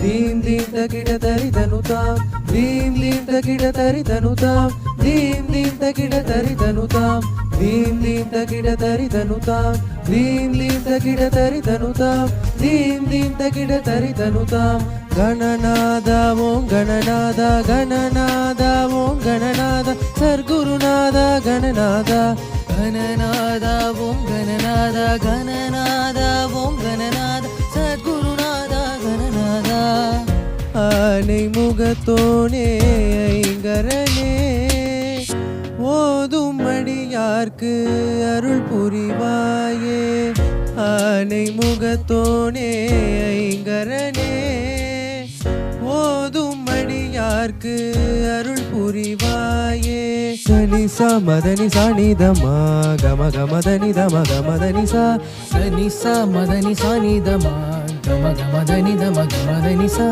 Dim dim da gida dari danutam, dim dim da gida dari danutam, dim dim da gida dari danutam, dim dim da gida dari danutam, dim dim da gida dari danutam, dim dim da gida dari danutam. Gananada om gananada, gananada om gananada, Sargurunada gananada, gananada om gananada, gananada om gananada, Sadgurunada gananada. ஆனை முகத்தோனே ஐங்கரனே ஓதும் அடியார்க்கு அருள் புரிவாயே. ஆனை முகத்தோனே ஐங்கரனே ஓதும் அடியார்க்கு அருள் புரிவாயே. சனிசா மதனி சானிதமா கம கமதனி தம கமதனி சா சனிசா மதனி சானிதமா கம கமதனி தம கமதனி சா.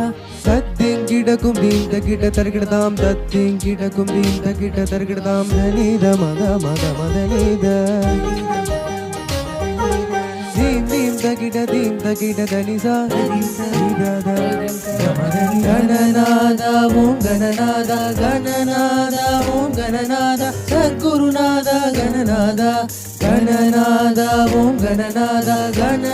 தத்திங்கிடக்கும் தீந்த கிட்ட தருகிடதாம், தத்திங்கிடக்கும் தீந்த கிட்ட தருகிடதாம், தனித மத மத மதனித தீம் தீம் தகிட தீம் தகிட தனிசா கணநாதா ஓம் கணநாதா, கணநாதா ஓம் கணநாதா, சத்குருநாதா கணநாதா, கணநாதா ஓம் கணநாதா, கண